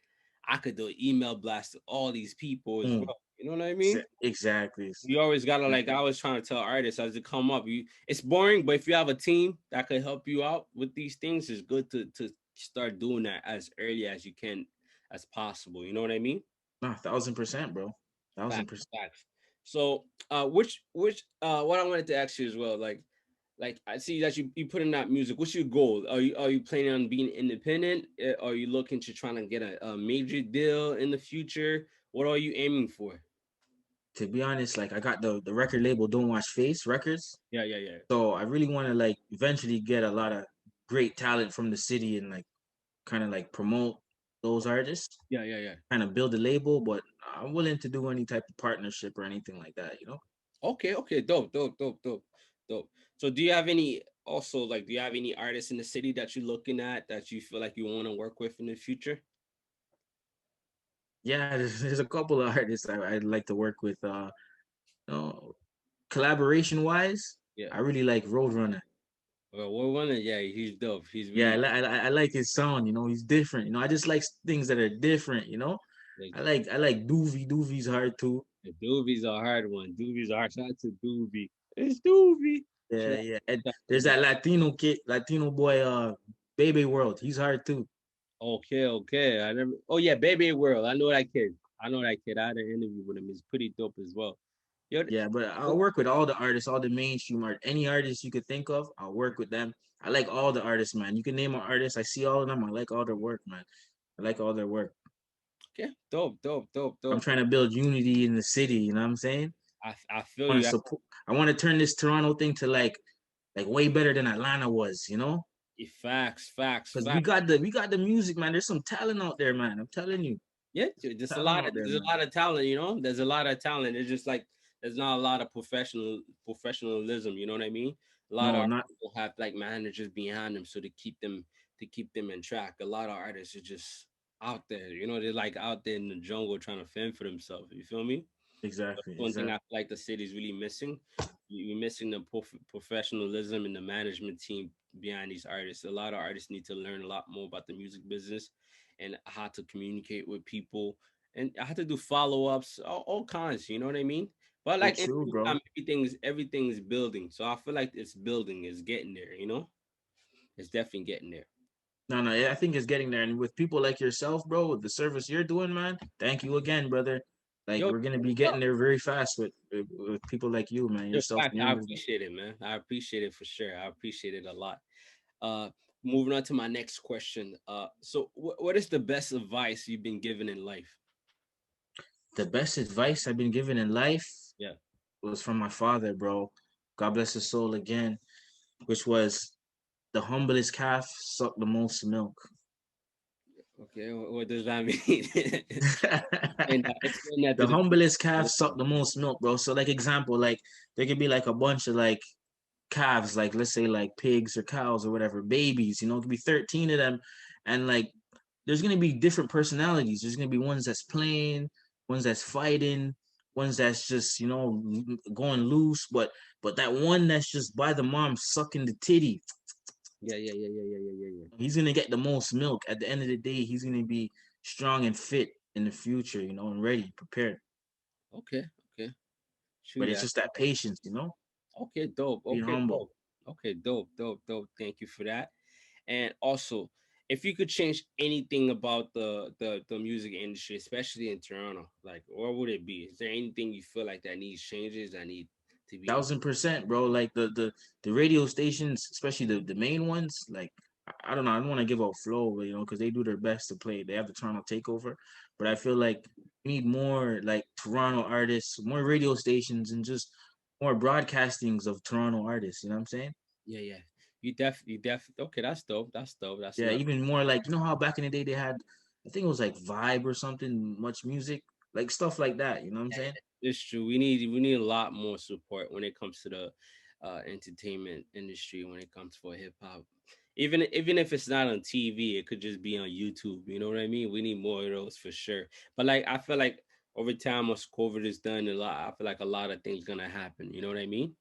I could do an email blast to all these people as Mm, well. You know what I mean? exactly. You always gotta like I was trying to tell artists as they come up. It's boring, but if you have a team that could help you out with these things, it's good to start doing that as early as you can as possible. You know what I mean? Nah, 1000%, bro. thousand Facts, percent. facts. So which what I wanted to ask you as well, like I see that you put in that music. What's your goal? Are you planning on being independent? Are you looking to trying to get a major deal in the future? What are you aiming for? To be honest, like I got the record label Don't Watch Face Records. Yeah, yeah, yeah. So I really want to like eventually get a lot of great talent from the city and like kind of like promote those artists, Yeah, yeah, yeah. kind of build a label, but I'm willing to do any type of partnership or anything like that, you know? Okay, okay, dope, dope, dope, dope, dope. So do you have any artists in the city that you're looking at that you feel like you want to work with in the future? Yeah, there's a couple of artists I'd like to work with. You know, collaboration wise, Yeah. I really like Roadrunner. Well, we're one of yeah, he's dope. He's Yeah, really I like his sound. You know, he's different. You know, I just like things that are different. You know, like I like Doovie. Doovie's hard too. the Doobie's a hard one. Doobie's a hard. Shout out to Doobie. It's Doobie. Yeah, Shout yeah. And out to there's that Latino kid, Latino boy, Baby World. He's hard too. Okay, okay. I never. Oh yeah, Baby World. I know that kid. I know that kid. I had an interview with him. He's pretty dope as well. Yo, Yeah, but I'll work with all the artists, all the mainstream art, any artist you could think of. I'll work with them. I like all the artists, man. You can name an artist. I see all of them. I like all their work, man. I like all their work. okay, dope, dope, dope, I'm dope. trying to build unity in the city. You know what I'm saying? I feel I want you. to support. I want to turn this Toronto thing to like way better than Atlanta was. You know, Facts, facts, because we facts. got the music, man. There's some talent out there, man. I'm telling you, Yeah, dude, talent out there, there's a man. lot of talent, There's a lot of talent. It's just like there's not a lot of professionalism, you know what I mean? A lot of No, not artists will have like managers behind them so to keep them in track. A lot of artists are just out there, they're like out there in the jungle trying to fend for themselves. You feel me? That's exactly, one thing I exactly, feel like the city's really missing. You're missing the professionalism and the management team behind these artists. A lot of artists need to learn a lot more about the music business and how to communicate with people and how to do follow ups, all kinds. You know what I mean? But So like in true, the bro. meantime, everything's building. So I feel like it's building, it's getting there, you know? It's definitely getting there. No, no, I think it's getting there. And with people like yourself, bro, with the service you're doing, man, thank you again, brother. Like Yo, we're gonna be getting there very fast with people like you, man, yo, yourself fact, and your I movement. appreciate it, man. I appreciate it for sure. I appreciate it a lot. Uh, moving on to my next question. So what is the best advice you've been given in life? The best advice I've been given in life Yeah. was from my father, bro. God bless his soul again, which was the humblest calf suck the most milk. Okay. What does that mean? Explain that to The the people. humblest calf suck the most milk, bro. So like example, like there could be like a bunch of like calves, like let's say like pigs or cows or whatever, babies, it could be 13 of them. And like there's gonna be different personalities. There's gonna be ones that's playing, ones that's fighting, ones that's just, going loose, but that one that's just by the mom sucking the titty, Yeah, yeah, yeah, yeah, yeah, yeah, yeah, yeah. he's gonna get the most milk. At the end of the day, he's gonna be strong and fit in the future, and ready, prepared. Okay, okay. True But it's that. just that patience. Okay, dope. Being Okay, humble. dope. Okay, dope, dope, dope. Thank you for that. And also, if you could change anything about the music industry, especially in Toronto, like what would it be? Is there anything you feel like that needs changes that need to be improved? 1000%, bro. Like the radio stations, especially the main ones, like I don't know, I don't want to give out flow, but because they do their best to play. They have the Toronto takeover, but I feel like we need more like Toronto artists, more radio stations, and just more broadcastings of Toronto artists. You know what I'm saying? Yeah, yeah. You okay, that's dope. That's dope. That's Yeah, another. even more like how back in the day they had, I think it was like Vibe or something, much music, like stuff like that. You know what I'm Yeah, saying? yeah. It's true. We need a lot more support when it comes to the entertainment industry. When it comes for hip hop, even if it's not on TV, it could just be on YouTube. You know what I mean? We need more of those for sure. But like, I feel like over time, once COVID is done, I feel like a lot of things gonna happen. You know what I mean?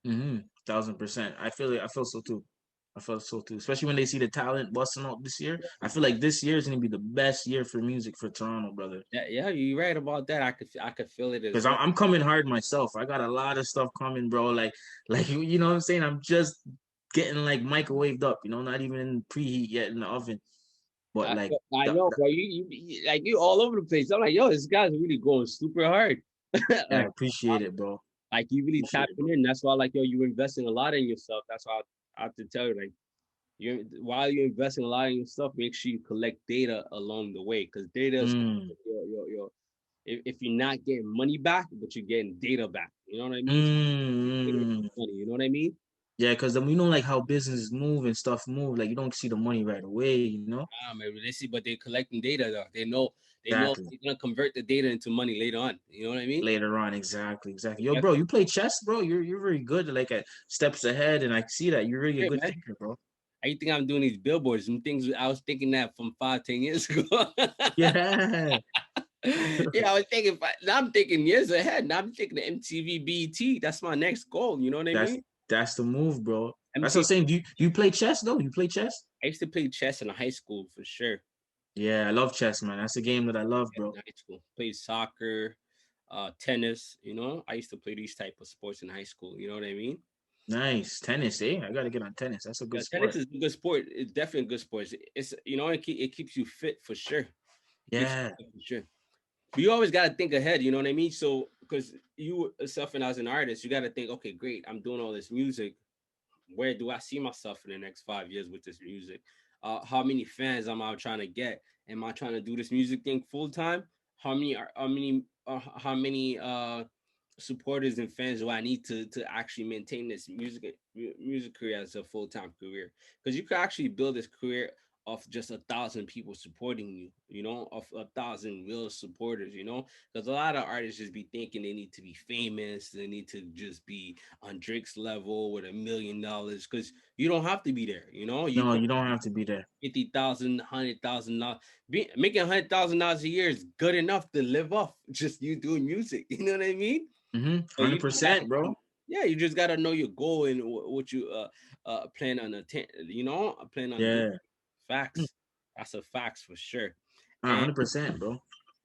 1000%. I feel it. I feel so too. I feel so too. Especially when they see the talent busting out this year. I feel like this year is gonna be the best year for music for Toronto, brother. Yeah, yeah, you're right about that. I could feel it as Because well. I'm coming hard myself. I got a lot of stuff coming, bro. Like you know what I'm saying. I'm just getting like microwaved up. Not even in preheat yet in the oven. But like, I know, bro. Like you all over the place. I'm like, yo, this guy's really going super hard. yeah, I Like, appreciate it, bro. you really Appreciate it, tapping bro. in. That's why, like, yo, you're investing a lot in yourself. That's why I have to tell you, like, while you're investing a lot in yourself, make sure you collect data along the way, because data is Mm, your if you're not getting money back, but you're getting data back. You know what I mean? Data is mm, mm. money. You know what I mean? Yeah, because then we know like how businesses move and stuff move. Like you don't see the money right away. Maybe they see, but they're collecting data though. They know Exactly. they're gonna convert the data into money later on. You know what I mean? Later on. Exactly, exactly. Yo, Yeah, bro, you play chess, bro. You're very good, like at steps ahead, and I see that you're really a great, good man. thinker, bro. I think I'm doing these billboards. Some things I was thinking that from 5, 10 years ago. Yeah, Yeah, I was thinking. Now I'm thinking years ahead. Now I'm thinking the MTV BET. That's my next goal. You know what I that's mean? that's the move, bro. That's what I'm MTV. saying. Do you play chess though? You play chess? I used to play chess in high school for sure. Yeah, I love chess, man. That's a game that I love, Yeah, bro. in high school, played soccer, tennis. I used to play these type of sports in high school. You know what I mean? Nice tennis, eh? I gotta get on tennis. That's a good Yeah, tennis sport. is a good sport. It's definitely a good sport. It keeps you fit for sure. It keeps you Yeah. fit for sure. But you always got to think ahead. You know what I mean? So because you yourself and as an artist, you got to think, okay, great, I'm doing all this music. Where do I see myself in the next 5 years with this music? How many fans am I trying to get? Am I trying to do this music thing full time? How many supporters and fans do I need to actually maintain this music career as a full time career? Because you could actually build this career of just 1,000 people supporting you, of 1,000 real supporters, because a lot of artists just be thinking they need to be famous, they need to just be on Drake's level with $1 million, because you don't have to be there, you No, can you don't have to be there. 50,000, $100,000. Making $100,000 a year is good enough to live off just you doing music. You know what I mean? But you just gotta, 100%, bro. yeah, you just gotta know your goal and what you plan on plan on doing. Yeah. Facts. That's a facts for sure. And 100%, bro.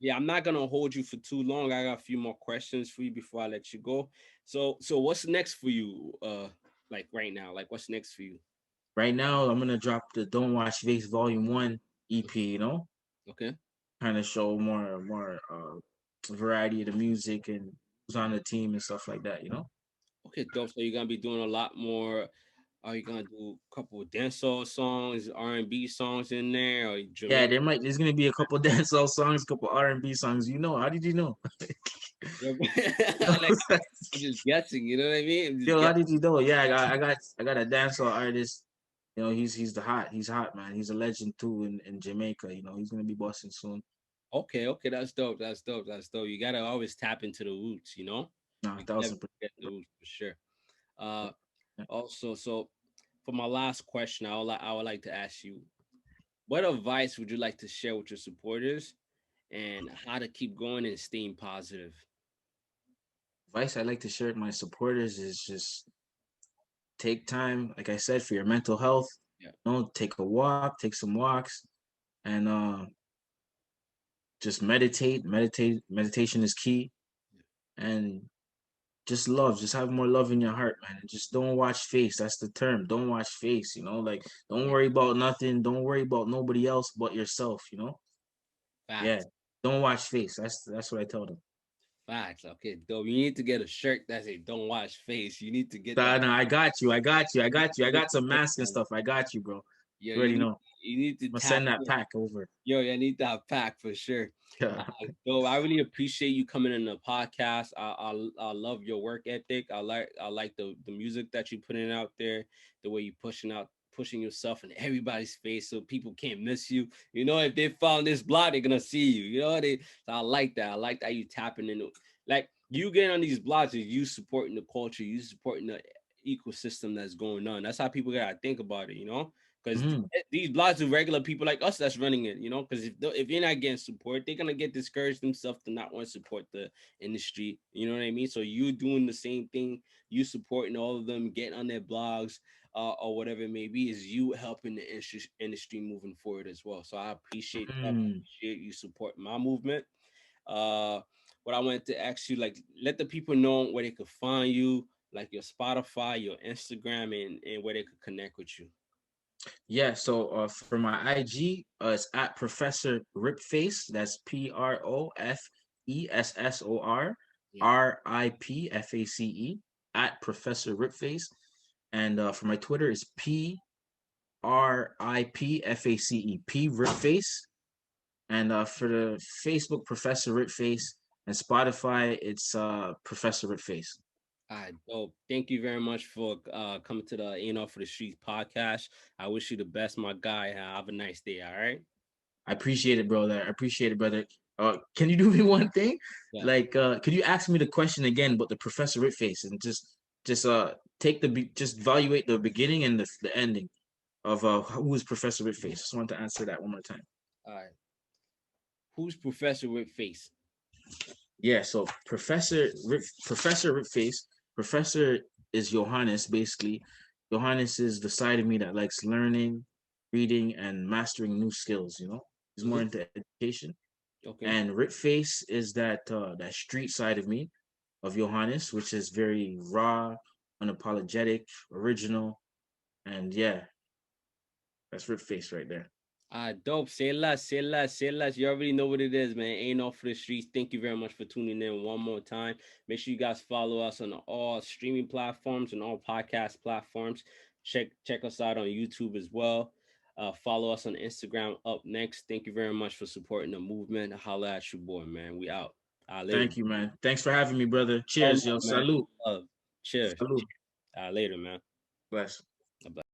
Yeah, I'm not gonna hold you for too long. I got a few more questions for you before I let you go. So what's next for you? Like right now, like what's next for you? Right now, I'm gonna drop the Don't Watch Face Volume One EP. You know, Okay. kind of show more variety of the music and who's on the team and stuff like that. You know. Okay, dope. So you're gonna be doing a lot more. Are you gonna do a couple of dancehall songs, R&B songs in there, or Yeah, Jamaican? there's gonna be a couple dancehall songs, a couple R&B songs. You know, how did you know? Like I'm just guessing. You know what I mean? I'm just Yo, how guessing. did you know? Yeah, I got a dancehall artist. You know, he's hot man. He's a legend too in Jamaica. You know, he's gonna be busting soon. Okay, okay, that's dope. That's dope. That's dope. You gotta always tap into the roots. You know, Nah, you can never 1,000%. forget the Bro. roots for sure. Uh, Yeah. also, so for my last question, I would like to ask you, what advice would you like to share with your supporters, and how to keep going and staying positive? Advice I like to share with my supporters is just take time, like I said, for your mental health. Yeah, You know, take a walk, take some walks, and just meditate. Meditation is key, and just have more love in your heart, man. And just don't watch face. That's the term. Don't watch face. You know, like don't yeah, worry about nothing. Don't worry about nobody else but yourself. You know. Yeah. facts, Don't watch face. That's what I tell them. facts. Okay, dope. You need to get a shirt that say "Don't wash face." You need to get that. No, I got you. I got you. I You got need you. I to get got some that masks and shirt, stuff. I got you, bro. yo, You already know. I'm you need to gonna tap send that in. pack over. Yo, I need that pack for sure. Yeah. Yo, I really appreciate you coming in the podcast. I love your work ethic. I like the music that you putting out there, the way you pushing yourself in everybody's face so people can't miss you. You know, if they found this blog, they're gonna see you. You know, so I like that. I like that you tapping into, like, you getting on these blogs is you supporting the culture, you supporting the ecosystem that's going on. That's how people gotta think about it, you know? Because Hmm. these blogs are regular people like us that's running it, you know. Because if you're not getting support, they're gonna get discouraged themselves to not want to support the industry. You know what I mean? So you doing the same thing, you supporting all of them, getting on their blogs, or whatever it may be, is you helping the industry moving forward as well. So I appreciate that. I Hmm. appreciate you support my movement. Uh, what I wanted to ask you, like, let the people know where they could find you, like your Spotify, your Instagram, and where they could connect with you. Yeah. So for my IG, it's at Professor Ripface. That's PROFESSOR Yeah. RIPFACE at Professor Ripface. And for my Twitter is PRIPFACE Ripface. And for the Facebook, Professor Ripface, and Spotify, it's Professor Ripface. All right, dope. Thank you very much for coming to the For the Streets podcast. I wish you the best, my guy. Have a nice day. All right. I appreciate it, brother. I appreciate it, brother. Can you do me one thing? Yeah. Like, could you ask me the question again, but the Professor Ripface, and just take just evaluate the beginning and the ending of who is Professor Ripface. Just want to answer that one more time. All right. Who's Professor with face? Yeah, so Professor Ripface, Professor is Yohannes basically. Yohannes is the side of me that likes learning, reading, and mastering new skills. You know, he's more Hmm. into education. Okay. And Ripface is that street side of me, of Yohannes, which is very raw, unapologetic, original, and yeah, that's Ripface right there. Dope. Say less, say less, say less. You already know what it is, man. Ain't off for the streets. Thank you very much for tuning in one more time. Make sure you guys follow us on all streaming platforms and all podcast platforms. Check us out on YouTube as well. Follow us on Instagram up next. Thank you very much for supporting the movement. Holla at you, boy, man. We out. Later. Thank you, man. Thanks for having me, brother. Oh Cheers, no, yo. man. Salute. Love. Cheers. Salute. Later, man. Bless. Bye.